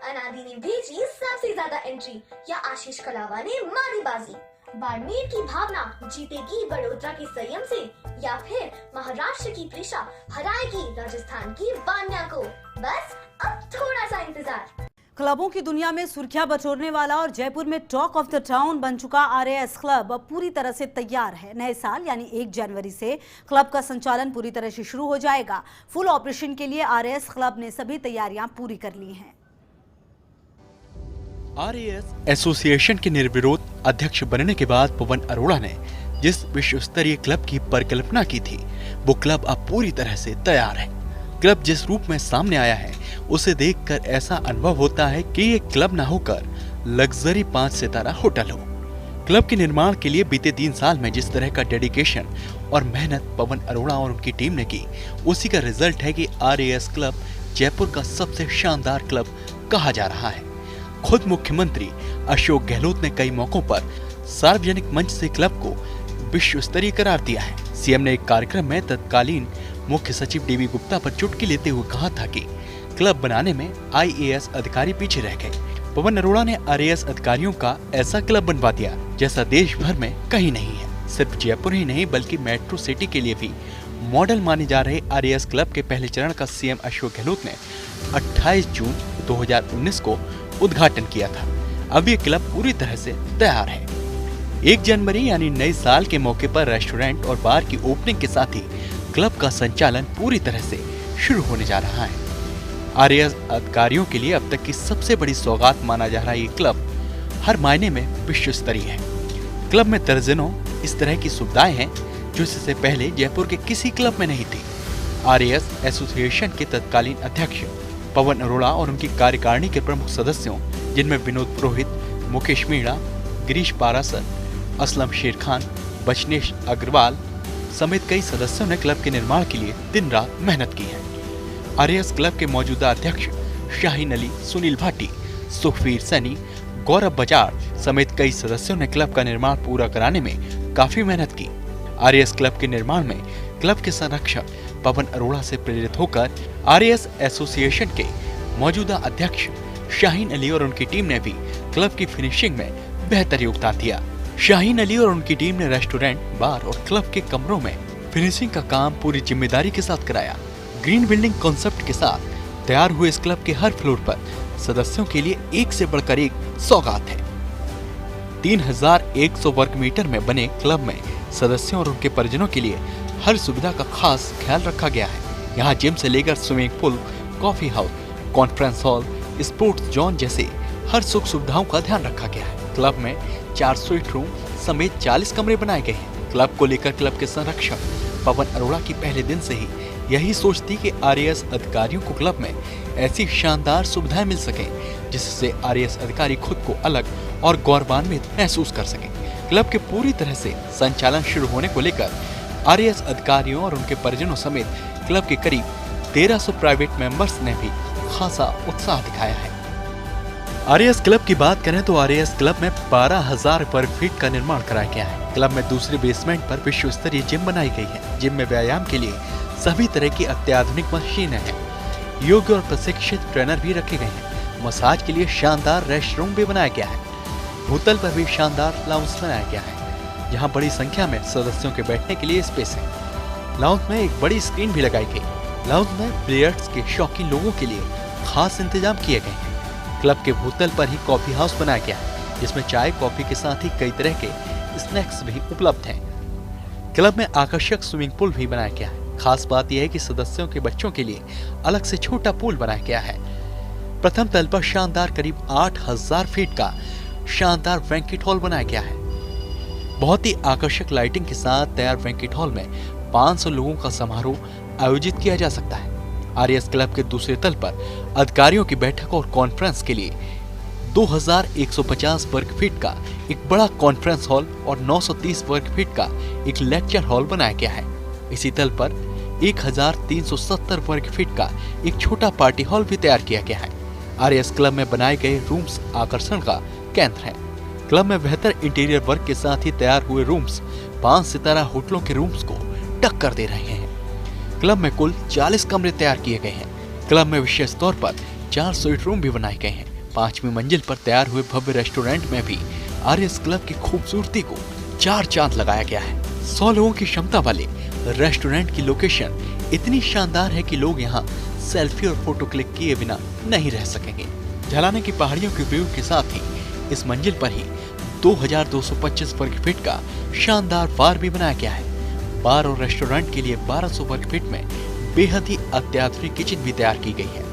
अनादि ने भेजी सबसे ज्यादा एंट्री या आशीष कलावा ने मारी बाजी? बाड़मेर की भावना जीतेगी बड़ोदरा के संयम से या फिर महाराष्ट्र की त्रिशा हराएगी राजस्थान की वान्या को? बस अब थोड़ा सा इंतजार। क्लबों की दुनिया में सुर्खियां बटोरने वाला और जयपुर में टॉक ऑफ द टाउन बन चुका आरएएस क्लब अब पूरी तरह से तैयार है। नए साल यानी 1 जनवरी से क्लब का संचालन पूरी तरह से शुरू हो जाएगा। फुल ऑपरेशन के लिए आरएएस क्लब ने सभी तैयारियां पूरी कर ली हैं। आरएएस एसोसिएशन के निर्विरोध अध्यक्ष बनने के बाद पवन अरोड़ा ने जिस विश्व स्तरीय क्लब की परिकल्पना की थी, वो क्लब अब पूरी तरह से तैयार है। क्लब जिस रूप में सामने आया है, उसे देखकर ऐसा अनुभव होता है कि ये क्लब न होकर लग्जरी 5 सितारा होटल हो। क्लब के निर्माण के लिए बीते 3 साल में जिस तरह का डेडिकेशन और मेहनत पवन अरोड़ा और उनकी टीम ने की, उसी का रिजल्ट है कि आरएएस क्लब जयपुर का सबसे शानदार क्लब कहा जा रहा है। खुद मुख्यमंत्री अशोक गहलोत ने कई मौकों पर सार्वजनिक मंच से क्लब को विश्व स्तरीय करार दिया है। सीएम ने एक कार्यक्रम में तत्कालीन मुख्य सचिव डीबी गुप्ता पर चुटकी लेते हुए कहा था कि क्लब बनाने में आईएएस अधिकारी पीछे रह गए। पवन अरोड़ा ने आरएएस अधिकारियों का ऐसा क्लब बनवा दिया जैसा देश भर में कहीं नहीं है। सिर्फ जयपुर ही नहीं बल्कि मेट्रो सिटी के लिए भी मॉडल माने जा रहे आरएएस क्लब के पहले चरण का सीएम अशोक गहलोत ने 28 जून 2019 को उद्घाटन किया था। अब ये क्लब पूरी तरह से तैयार है। 1 जनवरी यानी नए साल के मौके पर रेस्टोरेंट और बार की ओपनिंग के साथ ही क्लब का संचालन पूरी तरह से शुरू होने जा रहा है। आरएएस अधिकारियों के लिए अब तक की सबसे बड़ी सौगात माना जा रहा ये क्लब हर मायने में विश्व स्तरीय है। क्लब में दर्जनों इस तरह की सुविधाएं हैं जो इससे पहले जयपुर के किसी क्लब में नहीं थी। आरएएस एसोसिएशन के तत्कालीन अध्यक्ष पवन अरोड़ा और उनकी कार्यकारिणी के प्रमुख सदस्यों, जिनमें विनोद पुरोहित, मुकेश मीणा, गिरीश पारासर, असलम शेर खान, बचनेश अग्रवाल समेत कई सदस्यों ने क्लब के निर्माण के लिए दिन रात मेहनत की है। आरएएस क्लब के मौजूदा अध्यक्ष शाहीन अली, सुनील भाटी, सुखवीर सैनी, गौरव बजाज समेत कई सदस्यों ने क्लब का निर्माण पूरा कराने में काफी मेहनत की। आरएएस क्लब के निर्माण में क्लब के संरक्षक पवन अरोड़ा से प्रेरित होकर आरएएस एसोसिएशन के मौजूदा अध्यक्ष शाहीन अली और उनकी टीम ने भी क्लब की फिनिशिंग में बेहतर योगदान दिया। शाहीन अली और उनकी टीम ने रेस्टोरेंट, बार और क्लब के कमरों में फिनिशिंग का काम पूरी जिम्मेदारी के साथ कराया। ग्रीन बिल्डिंग कॉन्सेप्ट के साथ तैयार हुए इस क्लब के हर फ्लोर पर सदस्यों के लिए एक से बढ़कर एक सौगात है। 3100 वर्ग मीटर में बने क्लब में सदस्यों और उनके परिजनों के लिए हर सुविधा का खास ख्याल रखा गया है। यहाँ जिम से लेकर swimming pool, coffee house, conference hall, sports zone जैसे हर सुख सुविधाओं का ध्यान रखा गया है। क्लब में 4 स्वीट रूम समेत 40 कमरे बनाए गए हैं। क्लब को लेकर क्लब के संरक्षक पवन अरोड़ा की पहले दिन से ही यही सोच थी कि आरएएस अधिकारियों को क्लब में ऐसी शानदार सुविधाएं मिल सकें जिससे आरएएस अधिकारी खुद को अलग और गौरवान्वित महसूस कर सकें। क्लब के पूरी तरह से संचालन शुरू होने को लेकर आरएएस अधिकारियों और उनके परिजनों समेत क्लब के करीब 1300 प्राइवेट मेंबर्स ने भी खासा उत्साह दिखाया है। आरएएस क्लब की बात करें तो आरएएस क्लब में 12,000 वर्ग फीट का निर्माण कराया गया है। क्लब में दूसरे बेसमेंट पर विश्व स्तरीय जिम बनाई गई है। जिम में व्यायाम के लिए सभी तरह की अत्याधुनिक मशीनें हैं। योग्य और प्रशिक्षित ट्रेनर भी रखे गए हैं। मसाज के लिए शानदार रेस्ट रूम भी बनाया गया है। भूतल पर भी शानदार लाउंज बनाया गया है, जहां बड़ी संख्या में सदस्यों के बैठने के लिए स्पेस है। लाउंज में एक बड़ी स्क्रीन भी लगाई गई। लाउंज में बिलियर्ड्स के शौकीन लोगों के लिए खास इंतजाम किए गए हैं। क्लब के भूतल पर ही कॉफी हाउस बनाया गया है, जिसमें चाय कॉफी के साथ ही कई तरह के स्नैक्स भी उपलब्ध हैं। क्लब में आकर्षक स्विमिंग पूल भी बनाया गया है। खास बात यह है कि सदस्यों के बच्चों के लिए अलग से छोटा पूल बनाया गया है। प्रथम तल पर शानदार करीब 8,000 फीट का शानदार बैंक्वेट हॉल बनाया गया है। बहुत ही आकर्षक लाइटिंग के साथ तैयार बैंक्वेट हॉल में 500 लोगों का समारोह आयोजित किया जा सकता है। आरएएस क्लब के दूसरे तल पर अधिकारियों की बैठक और कॉन्फ्रेंस के लिए 2150 वर्ग फीट का एक बड़ा कॉन्फ्रेंस हॉल और 930 वर्ग फीट का एक लेक्चर हॉल बनाया गया है। इसी तल पर 1370 वर्ग फीट का एक छोटा पार्टी हॉल भी तैयार किया गया है। आरएएस क्लब में बनाए गए रूम्स आकर्षण का केंद्र हैं। क्लब में बेहतर इंटीरियर वर्क के साथ ही तैयार हुए रूम्स 5 सितारा होटलों के रूम्स को टक्कर दे रहे हैं। क्लब में कुल 40 कमरे तैयार किए गए हैं। क्लब में विशेष तौर पर 4 स्वीट रूम भी बनाए गए हैं। 5वीं मंजिल पर तैयार हुए भव्य रेस्टोरेंट में भी आरएस क्लब की खूबसूरती को 4 चांद लगाया गया है। 100 लोगों की क्षमता वाले रेस्टोरेंट की लोकेशन इतनी शानदार है कि लोग यहाँ सेल्फी और फोटो क्लिक किए बिना नहीं रह सकेंगे। झलाने की पहाड़ियों के व्यू के साथ ही इस मंजिल पर ही 2225 वर्ग फीट का शानदार बार भी बनाया गया है। बार और रेस्टोरेंट के लिए 1200 वर्ग फीट में बेहद ही अत्याधुनिक किचन भी तैयार की गई है।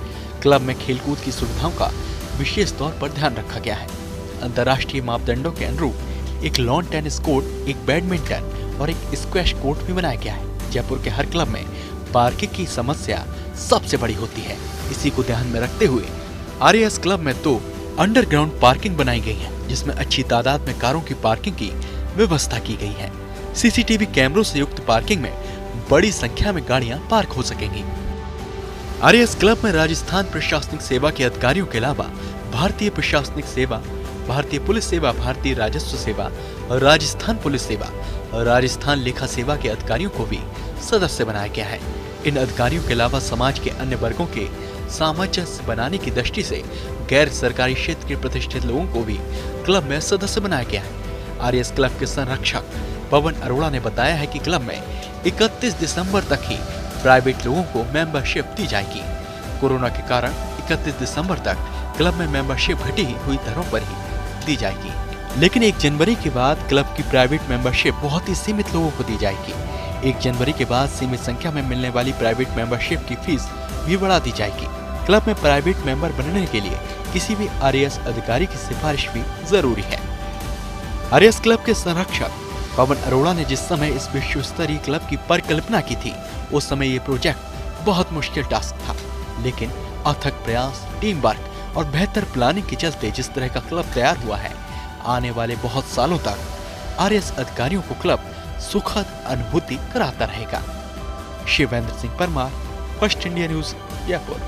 क्लब में खेलकूद की सुविधाओं का विशेष तौर पर ध्यान रखा गया है। अंतर्राष्ट्रीय मापदंडों के अनुरूप एक लॉन टेनिस कोर्ट, एक बैडमिंटन और एक स्क्वैश कोर्ट भी बनाया गया है। जयपुर के हर क्लब में पार्किंग की समस्या सबसे बड़ी होती है। इसी को ध्यान में रखते हुए आरएस क्लब में 2 अंडरग्राउंड पार्किंग बनाई गई है, जिसमें अच्छी तादाद में कारों की पार्किंग की व्यवस्था की गई है। सीसीटीवी कैमरों से युक्त पार्किंग में बड़ी संख्या में गाड़ियां पार्क हो सकेंगी। आरएस क्लब में राजस्थान प्रशासनिक सेवा के अधिकारियों के अलावा भारतीय प्रशासनिक सेवा, भारतीय पुलिस सेवा, भारतीय राजस्व सेवा, राजस्थान पुलिस सेवा, राजस्थान लेखा सेवा के अधिकारियों को भी सदस्य बनाया गया है। इन अधिकारियों के अलावा समाज के अन्य वर्गों के सामंजस्य बनाने की दृष्टि से गैर सरकारी क्षेत्र के प्रतिष्ठित लोगों को भी क्लब में सदस्य बनाया गया है। आरएस क्लब के संरक्षक पवन अरोड़ा ने बताया है कि क्लब में 31 दिसंबर तक ही प्राइवेट लोगों को मेंबरशिप दी जाएगी। कोरोना के कारण 31 दिसंबर तक क्लब में मेंबरशिप घटी हुई दरों पर ही दी जाएगी, लेकिन 1 जनवरी के बाद क्लब की प्राइवेट मेंबरशिप बहुत ही सीमित लोगों को दी जाएगी। 1 जनवरी के बाद सीमित संख्या में मिलने वाली प्राइवेट मेंबरशिप की फीस भी बढ़ा दी जाएगी। क्लब में प्राइवेट मेंबर बनने के लिए किसी भी आरएस अधिकारी की सिफारिश भी जरूरी है। आरएस क्लब के संरक्षक पवन अरोड़ा ने जिस समय इस विश्व स्तरीय क्लब की परिकल्पना की थी, उस समय ये प्रोजेक्ट बहुत मुश्किल टास्क था, लेकिन अथक प्रयास, टीम वर्क और बेहतर प्लानिंग के चलते जिस तरह का क्लब तैयार हुआ है, आने वाले बहुत सालों तक आरएस अधिकारियों को क्लब सुखद अनुभूति कराता रहेगा। Shivendra Singh Parmar, first India news, Jaipur.